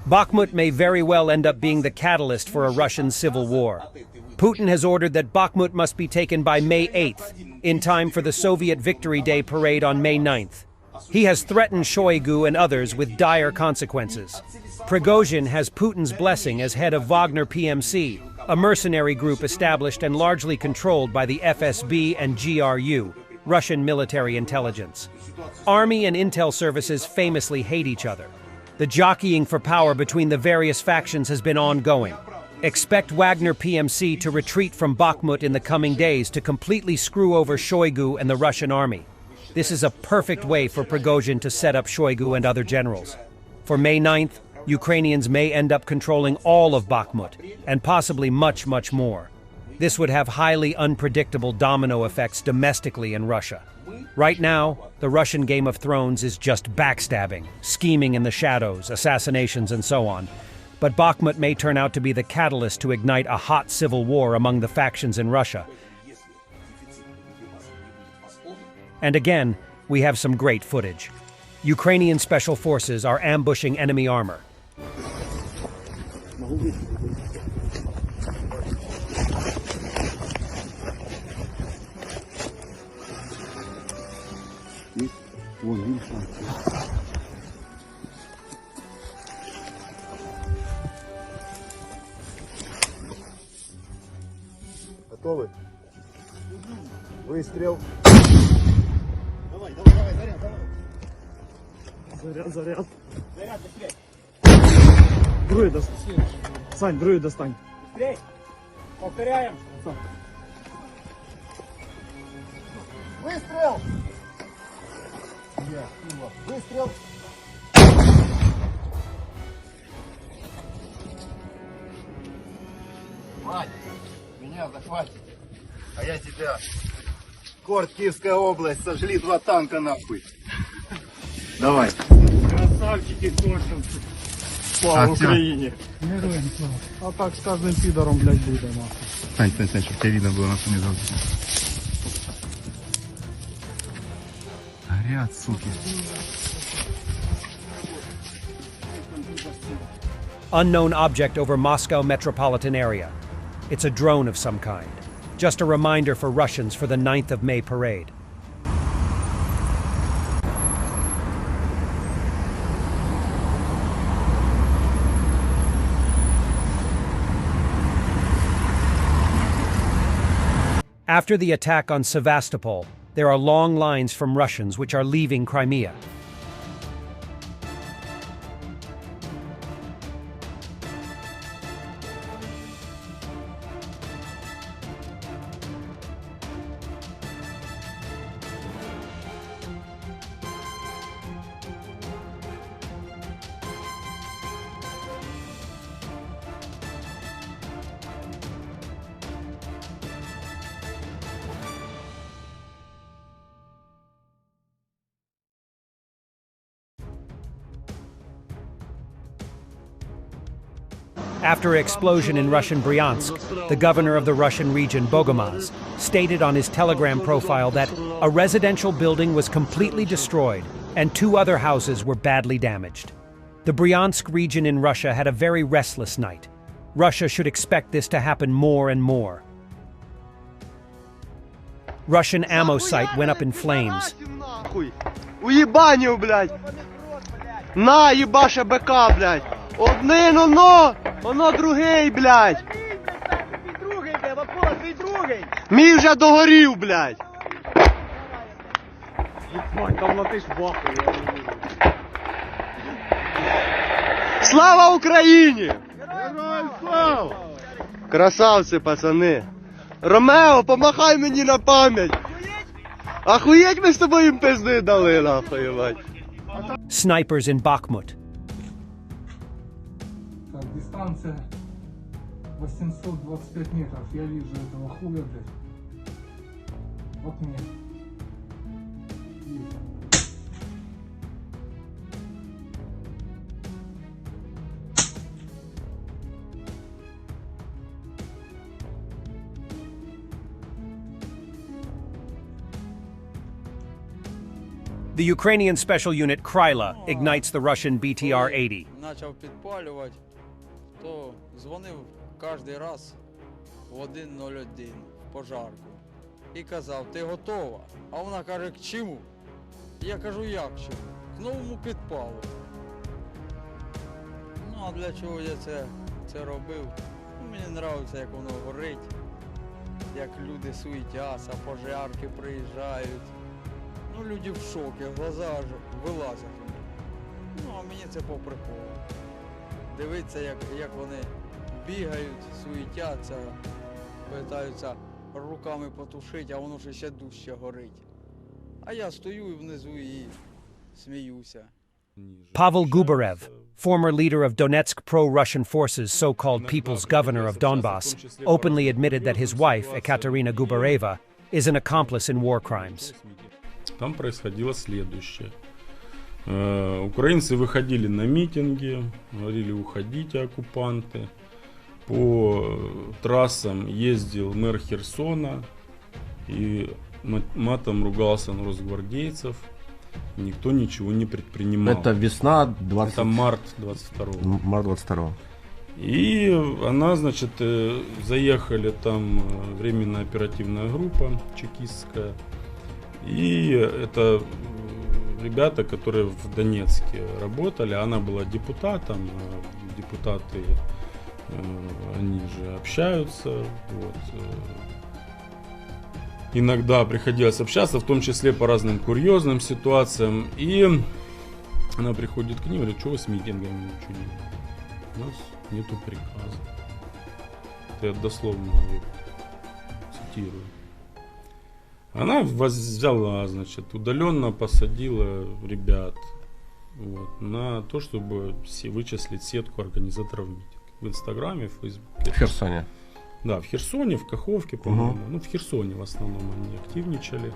Bakhmut may very well end up being the catalyst for a Russian civil war. Putin has ordered that Bakhmut must be taken by May 8th, in time for the Soviet Victory Day parade on May 9th. He has threatened Shoigu and others with dire consequences. Prigozhin has Putin's blessing as head of Wagner PMC, a mercenary group established and largely controlled by the FSB and GRU, Russian military intelligence. Army and intel services famously hate each other. The jockeying for power between the various factions has been ongoing. Expect Wagner PMC to retreat from Bakhmut in the coming days to completely screw over Shoigu and the Russian army. This is a perfect way for Prigozhin to set up Shoigu and other generals. For May 9th, Ukrainians may end up controlling all of Bakhmut, and possibly much, much more. This would have highly unpredictable domino effects domestically in Russia. Right now, the Russian Game of Thrones is just backstabbing, scheming in the shadows, assassinations, and so on. But Bakhmut may turn out to be the catalyst to ignite a hot civil war among the factions in Russia. And again, we have some great footage. Ukrainian special forces are ambushing enemy armor. Готовы? Выстрел. Давай, заряд, давай. Заряд. Заряд, быстрее. Другой достань. Сань, другой достань. Быстрее. Повторяем. Выстрел. Выстрел. Вань, меня захватит, а я тебя. Корт, Киевская область, сожгли 2 танка нахуй. Давай. Красавчики, коршинцы. Слава Украине. Героям слава. А так с каждым пидором, блядь, будет нахуй. Стань, чтобы тебя видно было, нахуй не залазить. Горят, суки. Unknown object over Moscow metropolitan area. It's a drone of some kind. Just a reminder for Russians for the 9th of May parade. After the attack on Sevastopol, there are long lines from Russians which are leaving Crimea. After an explosion in Russian Bryansk, the governor of the Russian region, Bogomaz, stated on his Telegram profile that a residential building was completely destroyed and 2 other houses were badly damaged. The Bryansk region in Russia had a very restless night. Russia should expect this to happen more and more. Russian ammo site went up in flames. Уебаню, блядь! На, ебаша БК, блядь! Один, оно другий, блядь! Мій вже догорів, блядь! Там латиш бахує. Слава Україні! Героям слава! Красавці, пацани! Ромео, помахай мені на пам'ять! Ахуєть ми з тобою їм пизди дали, нахуй, ебать! Snipers in Bakhmut. Так, дистанция 825 метров. Я вижу этого хуя, блядь. Вот мне. The Ukrainian special unit Kryla ignites the Russian BTR-80. Почав підпалювати, то дзвонив кожен раз в 101 в пожарку і казав: ти готова? А вона каже: к чому? Я кажу: як чому? К новому підпалу. Ну, а для чого я це робив? Ну, мені подобається, як воно горить, як люди суетяться, пожарки приїжджають. Ну, люди в шокі, глаза аж вилазять. Ну, а мені це по приколу. Дивитися, як вони бігають, суетяться, питаються руками потушити, а воно ще дужче горить. А я стою внизу і сміюся. Pavel Gubarev, former leader of Donetsk pro-Russian forces, so-called People's Governor of Donbass, openly admitted that his wife, Ekaterina Gubareva, is an accomplice in war crimes. Там происходило следующее. Украинцы выходили на митинги, говорили: уходите, оккупанты. По трассам ездил мэр Херсона и матом ругался на росгвардейцев. Никто ничего не предпринимал. Это весна 20... Это март 22-го. Март 22-го. И она, значит, заехали там временная оперативная группа чекистская. И это ребята, которые в Донецке работали. Она была депутатом. Депутаты, они же общаются. Вот. Иногда приходилось общаться, в том числе по разным курьезным ситуациям. И она приходит к ним и говорит: что вы с митингами ничего не делаете? У нас нету приказа. Это я дословно цитирую. Она взяла, значит, удаленно посадила ребят вот, на то, чтобы вычислить сетку организаторов митинга. В Инстаграме, в Фейсбуке. В Херсоне. Да, в Херсоне, в Каховке, по-моему. Ну, в Херсоне в основном они активничали.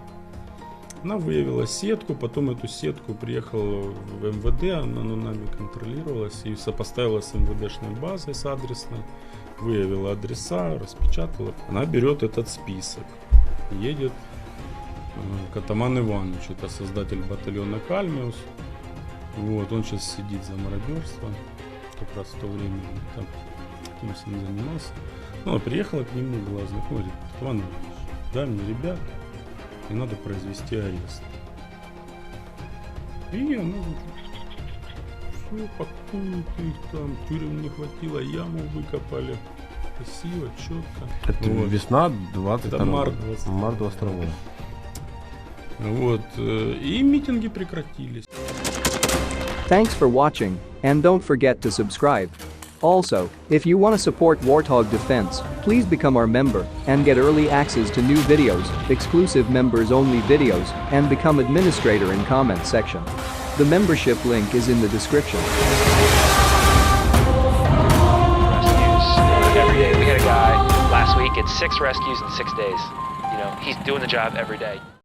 Она выявила сетку, потом эту сетку приехала в МВД, она нами контролировалась и сопоставила с МВДшной базой, с адресной, выявила адреса, распечатала. Она берет этот список, едет к Атаману Ивановичу, это создатель батальона Кальмиус. Вот, он сейчас сидит за мародерство, как раз в то время там этим с ним занимался. Ну, она приехала к нему, была знакома, говорит: Атаман Иванович, дай мне ребят, и надо произвести арест. И она все пакует их там, тюрем не хватило, яму выкопали. Красиво, четко. Это вот. Весна 22 Это март 22. Март 22. Вот. И митинги прекратились. Thanks for watching, and don't forget to subscribe. Also, if you want to support Warthog Defense, please become our member and get early access to new videos, exclusive members-only videos, and become administrator in comment section. The membership link is in the description. Rescues every day. We had a guy last week, it's 6 rescues in 6 days. You know, he's doing the job every day.